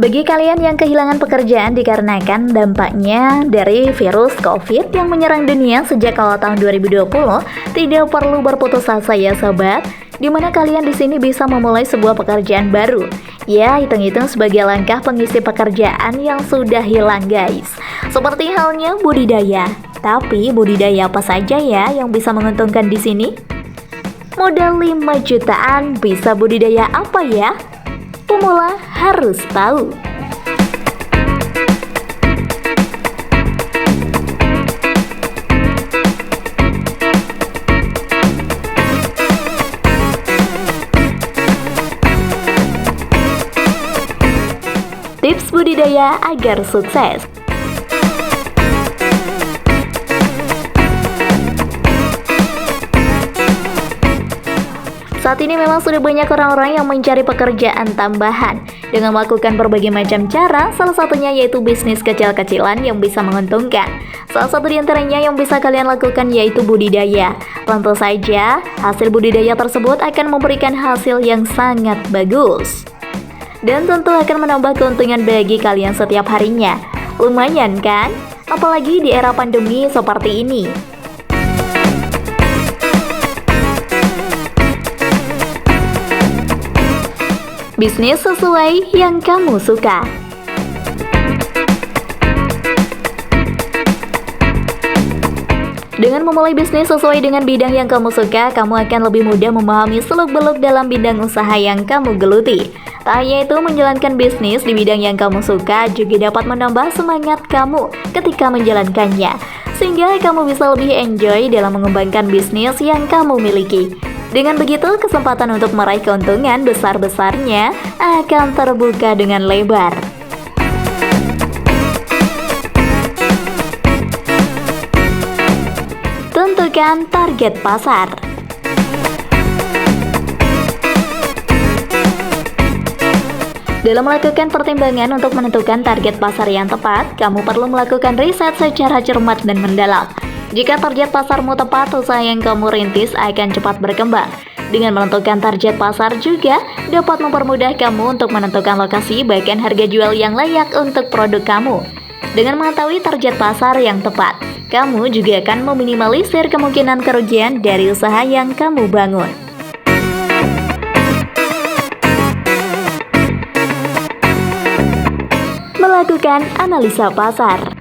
Bagi kalian yang kehilangan pekerjaan dikarenakan dampaknya dari virus COVID yang menyerang dunia sejak awal tahun 2020, tidak perlu berputus asa ya sobat. Dimana kalian di sini bisa memulai sebuah pekerjaan baru. Ya, hitung-hitung sebagai langkah pengisi pekerjaan yang sudah hilang guys. Seperti halnya budidaya. Tapi budidaya apa saja ya yang bisa menguntungkan di sini? Modal 5 jutaan bisa budidaya apa ya? Pemula harus tahu. Tips budidaya agar sukses. Saat ini memang sudah banyak orang-orang yang mencari pekerjaan tambahan dengan melakukan berbagai macam cara, salah satunya yaitu bisnis kecil-kecilan yang bisa menguntungkan. Salah satu diantaranya yang bisa kalian lakukan yaitu budidaya. Tentu saja, hasil budidaya tersebut akan memberikan hasil yang sangat bagus. Dan tentu akan menambah keuntungan bagi kalian setiap harinya. Lumayan kan? Apalagi di era pandemi seperti ini. Bisnis sesuai yang kamu suka. Dengan memulai bisnis sesuai dengan bidang yang kamu suka, kamu akan lebih mudah memahami seluk-beluk dalam bidang usaha yang kamu geluti. Tak hanya itu, menjalankan bisnis di bidang yang kamu suka juga dapat menambah semangat kamu ketika menjalankannya, sehingga kamu bisa lebih enjoy dalam mengembangkan bisnis yang kamu miliki. Dengan begitu, kesempatan untuk meraih keuntungan besar-besarnya akan terbuka dengan lebar. Tentukan target pasar. Dalam melakukan pertimbangan untuk menentukan target pasar yang tepat, kamu perlu melakukan riset secara cermat dan mendalam. Jika target pasarmu tepat, usaha yang kamu rintis akan cepat berkembang. Dengan menentukan target pasar juga dapat mempermudah kamu untuk menentukan lokasi bahkan harga jual yang layak untuk produk kamu. Dengan mengetahui target pasar yang tepat, kamu juga akan meminimalisir kemungkinan kerugian dari usaha yang kamu bangun. Melakukan analisa pasar.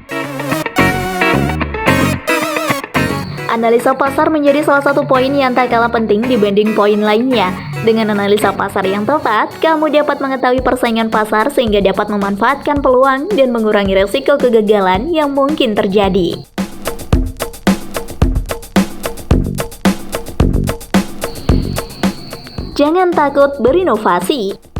Analisa pasar menjadi salah satu poin yang tak kalah penting dibanding poin lainnya. Dengan analisa pasar yang tepat, kamu dapat mengetahui persaingan pasar sehingga dapat memanfaatkan peluang dan mengurangi risiko kegagalan yang mungkin terjadi. Jangan takut berinovasi.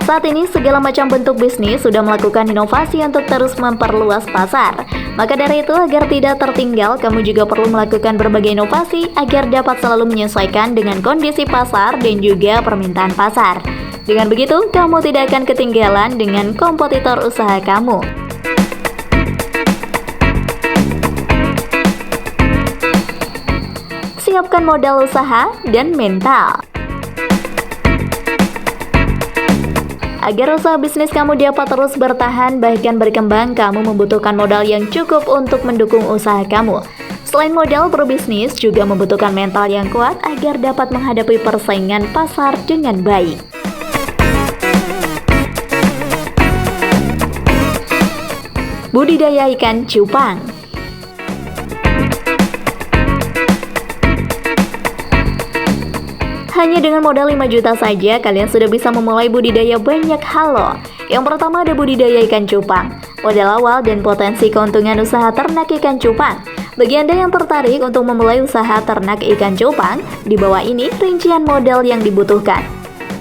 Saat ini segala macam bentuk bisnis sudah melakukan inovasi untuk terus memperluas pasar. Maka dari itu, agar tidak tertinggal, kamu juga perlu melakukan berbagai inovasi agar dapat selalu menyesuaikan dengan kondisi pasar dan juga permintaan pasar. Dengan begitu, kamu tidak akan ketinggalan dengan kompetitor usaha kamu. Siapkan modal usaha dan mental. Agar usaha bisnis kamu dapat terus bertahan bahkan berkembang, kamu membutuhkan modal yang cukup untuk mendukung usaha kamu. Selain modal, berbisnis juga membutuhkan mental yang kuat agar dapat menghadapi persaingan pasar dengan baik. Budidaya ikan cupang. Hanya dengan modal 5 juta saja, kalian sudah bisa memulai budidaya banyak hal loh. Yang pertama ada budidaya ikan cupang. Modal awal dan potensi keuntungan usaha ternak ikan cupang. Bagi Anda yang tertarik untuk memulai usaha ternak ikan cupang, di bawah ini rincian modal yang dibutuhkan.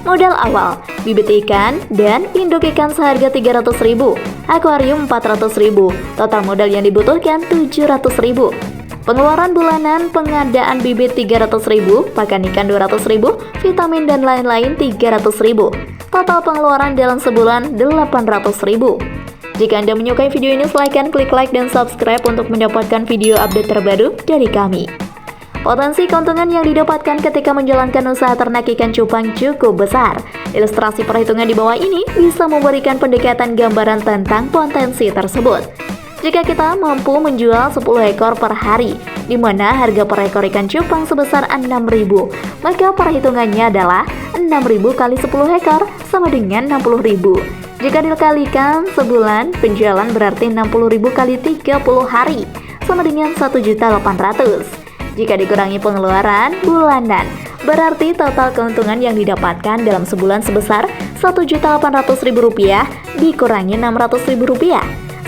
Modal awal, bibit ikan dan induk ikan seharga 300.000, akuarium 400.000, total modal yang dibutuhkan 700.000. Pengeluaran bulanan, pengadaan bibit 300.000, pakan ikan 200.000, vitamin dan lain-lain 300.000. Total pengeluaran dalam sebulan 800.000. Jika Anda menyukai video ini, silahkan klik like dan subscribe untuk mendapatkan video update terbaru dari kami. Potensi keuntungan yang didapatkan ketika menjalankan usaha ternak ikan cupang cukup besar. Ilustrasi perhitungan di bawah ini bisa memberikan pendekatan gambaran tentang potensi tersebut. Jika kita mampu menjual 10 ekor per hari, di mana harga per ekor ikan cupang sebesar 6.000, maka perhitungannya adalah 6.000 kali 10 ekor sama dengan 60.000. Jika dikalikan sebulan, penjualan berarti 60.000 kali 30 hari, sama dengan 1.800.000. Jika dikurangi pengeluaran bulanan, berarti total keuntungan yang didapatkan dalam sebulan sebesar Rp1.800.000 dikurangi Rp600.000,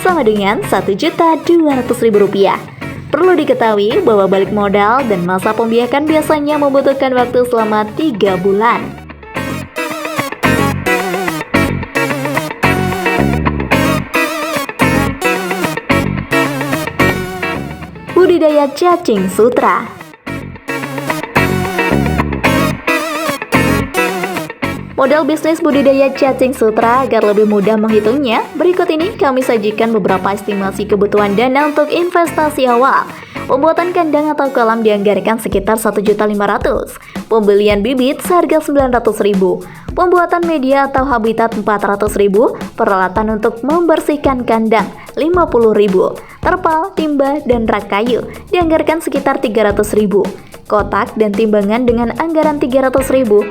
sama dengan Rp1.200.000. Perlu diketahui bahwa balik modal dan masa pembiakan biasanya membutuhkan waktu selama 3 bulan. Budidaya cacing sutra. Model bisnis budidaya cacing sutra agar lebih mudah menghitungnya, berikut ini kami sajikan beberapa estimasi kebutuhan dana untuk investasi awal. Pembuatan kandang atau kolam dianggarkan sekitar Rp1.500.000, pembelian bibit seharga Rp900.000, pembuatan media atau habitat Rp400.000, peralatan untuk membersihkan kandang Rp50.000, terpal, timba, dan rak kayu dianggarkan sekitar Rp300.000, kotak dan timbangan dengan anggaran Rp300.000,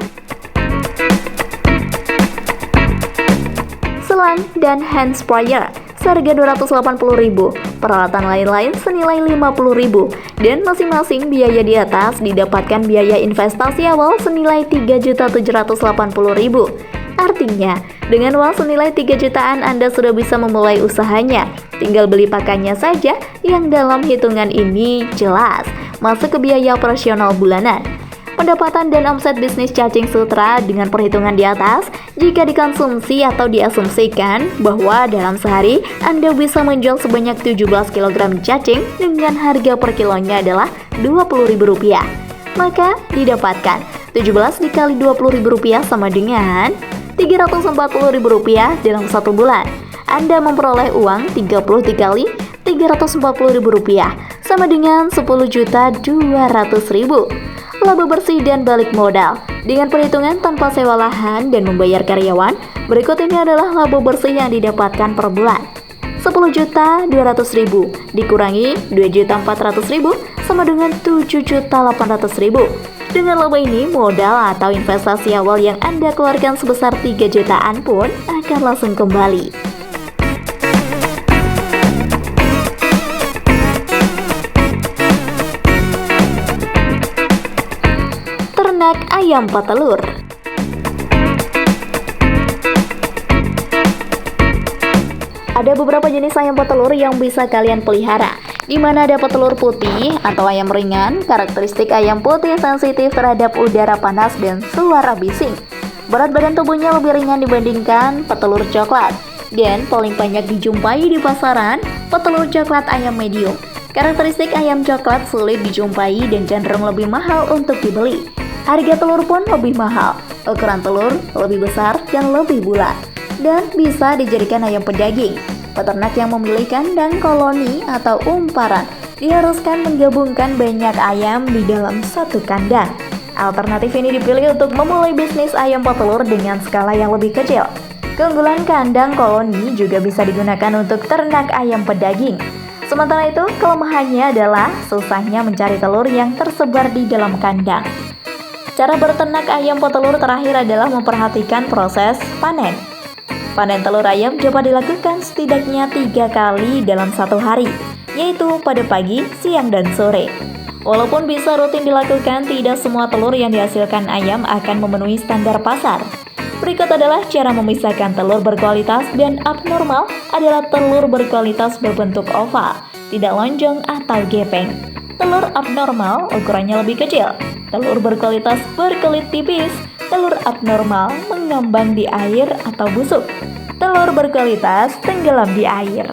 selang dan hand sprayer seharga Rp280.000, peralatan lain-lain senilai Rp50.000, dan masing-masing biaya di atas didapatkan biaya investasi awal senilai Rp3.780.000. Artinya, dengan uang senilai 3 jutaan Anda sudah bisa memulai usahanya. Tinggal beli pakannya saja yang dalam hitungan ini jelas masuk ke biaya operasional bulanan. Pendapatan dan omset bisnis cacing sutra dengan perhitungan di atas, jika dikonsumsi atau diasumsikan bahwa dalam sehari Anda bisa menjual sebanyak 17 kg cacing dengan harga per kilonya adalah Rp20.000, maka didapatkan 17 dikali Rp20.000 sama dengan Rp340.000 dalam 1 bulan. Anda memperoleh uang 30 dikali Rp340.000 sama dengan Rp10.200.000. Laba bersih dan balik modal dengan perhitungan tanpa sewa lahan dan membayar karyawan, berikut ini adalah laba bersih yang didapatkan per bulan. Rp10.200.000 dikurangi Rp2.400.000 sama dengan Rp7.800.000. Dengan laba ini, modal atau investasi awal yang Anda keluarkan sebesar 3 jutaan pun akan langsung kembali. Ternak ayam petelur. Ada beberapa jenis ayam petelur yang bisa kalian pelihara, di mana ada petelur putih atau ayam ringan. Karakteristik ayam putih sensitif terhadap udara panas dan suara bising. Berat badan tubuhnya lebih ringan dibandingkan petelur coklat, dan paling banyak dijumpai di pasaran petelur coklat ayam medium. Karakteristik ayam coklat sulit dijumpai dan cenderung lebih mahal untuk dibeli. Harga telur pun lebih mahal, ukuran telur lebih besar dan lebih bulat, dan bisa dijadikan ayam pedaging. Peternak yang memiliki kandang koloni atau umparan diharuskan menggabungkan banyak ayam di dalam satu kandang. Alternatif ini dipilih untuk memulai bisnis ayam petelur dengan skala yang lebih kecil. Keunggulan kandang koloni juga bisa digunakan untuk ternak ayam pedaging. Sementara itu, kelemahannya adalah susahnya mencari telur yang tersebar di dalam kandang. Cara berternak ayam petelur terakhir adalah memperhatikan proses panen. Panen telur ayam dapat dilakukan setidaknya 3 kali dalam 1 hari, yaitu pada pagi, siang, dan sore. Walaupun bisa rutin dilakukan, tidak semua telur yang dihasilkan ayam akan memenuhi standar pasar. Berikut adalah cara memisahkan telur berkualitas dan abnormal adalah telur berkualitas berbentuk oval, tidak lonjong atau gepeng. Telur abnormal ukurannya lebih kecil. Telur berkualitas berkulit tipis. Telur abnormal mengambang di air atau busuk. Telur berkualitas tenggelam di air.